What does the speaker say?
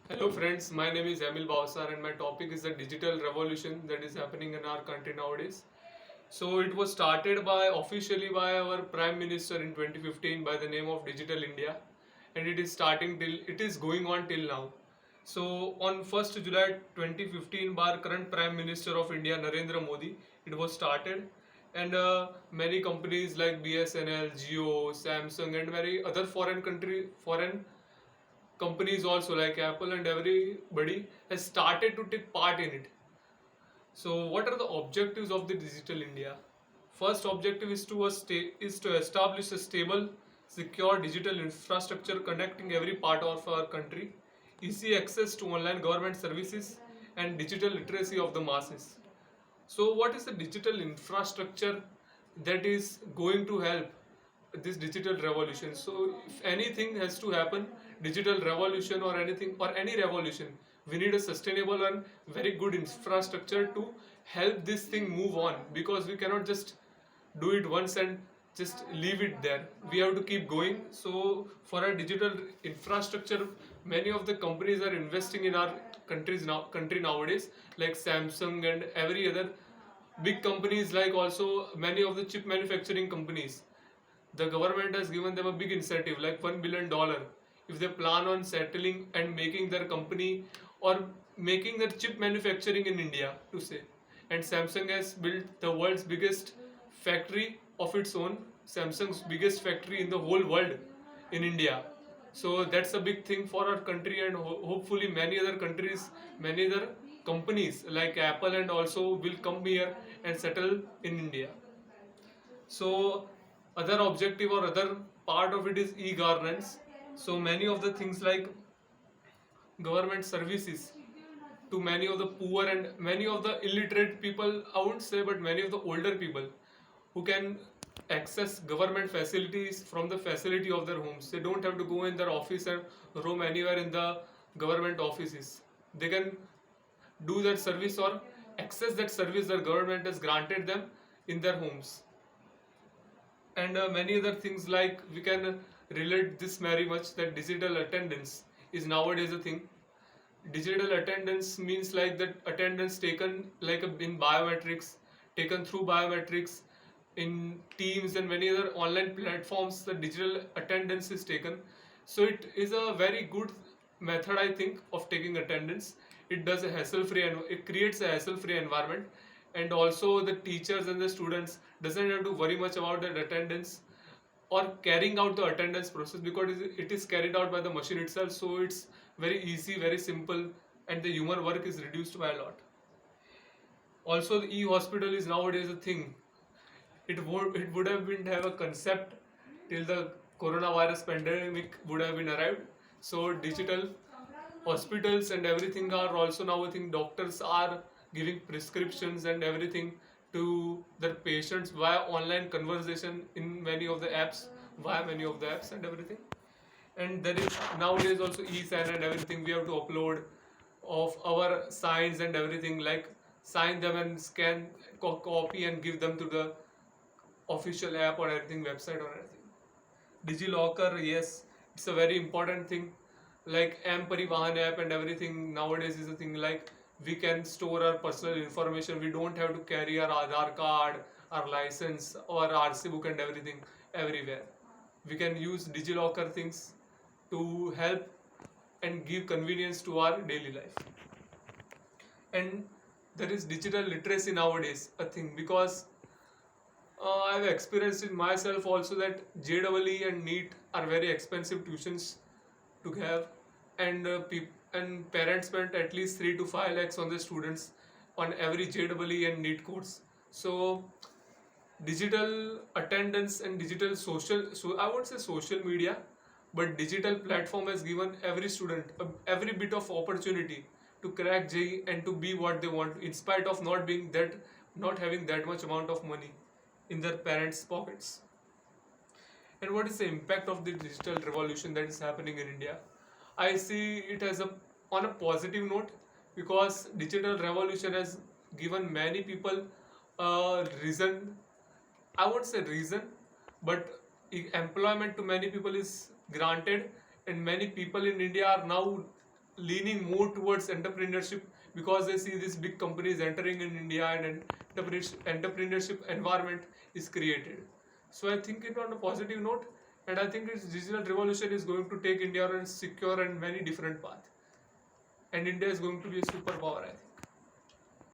Hello friends, my name is Emil Bawsar and my topic is the digital revolution that is happening in our country nowadays. So it was started by officially by our Prime Minister in 2015 by the name of Digital India, and it is going on till now. So on 1st July 2015 by our current Prime Minister of India Narendra Modi, it was started, and many companies like BSNL, Jio, Samsung and many other foreign companies also like Apple and everybody has started to take part in it. So, what are the objectives of the Digital India? First objective is to establish a stable, secure digital infrastructure connecting every part of our country, easy access to online government services, and digital literacy of the masses. So, what is the digital infrastructure that is going to help this digital revolution? So, if anything has to happen, digital revolution or anything or any revolution, we need a sustainable and very good infrastructure to help this thing move on, because we cannot just do it once and just leave it there. We have to keep going. So, for a digital infrastructure, many of the companies are investing in our country nowadays, like Samsung and every other big companies, like also many of the chip manufacturing companies. The government has given them a big incentive like $1 billion if they plan on settling and making their company or making their chip manufacturing in India, to say. And Samsung has built the world's biggest factory of its own, Samsung's biggest factory in the whole world in India. So that's a big thing for our country, and hopefully many other countries, many other companies like Apple and also will come here and settle in India. So other objective or other part of it is e-governance. So many of the things like government services to many of the poor and many of the illiterate people, I won't say, but many of the older people who can access government facilities from the facility of their homes. They don't have to go in their office and roam anywhere in the government offices. They can do that service or access that service that government has granted them in their homes. And many other things, like we can relate this very much that digital attendance is nowadays a thing. Digital attendance means like that attendance taken like in biometrics, taken through biometrics in Teams and many other online platforms. The digital attendance is taken, so it is a very good method, I think, of taking attendance. It does a hassle-free and it creates a hassle-free environment, and also the teachers and the students doesn't have to worry much about that attendance or carrying out the attendance process, because it is carried out by the machine itself. So it's very easy, very simple, and the human work is reduced by a lot. Also, the e-hospital is nowadays a thing. It would have been have a concept till the coronavirus pandemic would have been arrived. So digital hospitals and everything are also now a thing. Doctors are giving prescriptions and everything to their patients via online conversation in many of the apps, via many of the apps and everything. And there is nowadays also e-sign and everything. We have to upload of our signs and everything, like sign them and scan, copy and give them to the official app or anything, website or anything. DigiLocker, yes, it's a very important thing. Like M Parivahan app and everything nowadays is a thing. Like we can store our personal information. We don't have to carry our Aadhaar card, our license, or RC book and everything everywhere. We can use DigiLocker things to help and give convenience to our daily life. And there is digital literacy nowadays a thing, because I've experienced it myself also that JEE and NEET are very expensive tuitions to have, and and parents spend at least 3 to 5 lakhs on the students on every JEE and NEET course. So digital attendance and digital social, so I won't say social media, but digital platform has given every student every bit of opportunity to crack JEE and to be what they want, in spite of not having that much amount of money in their parents' pockets. And what is the impact of the digital revolution that is happening in India? I see it as a on a positive note, because digital revolution has given many people a reason. I won't say reason, but employment to many people is granted, and many people in India are now leaning more towards entrepreneurship because they see these big companies entering in India and an entrepreneurship environment is created. So I think it on a positive note, and I think this digital revolution is going to take India on a secure and very different path, and India is going to be a superpower, I think.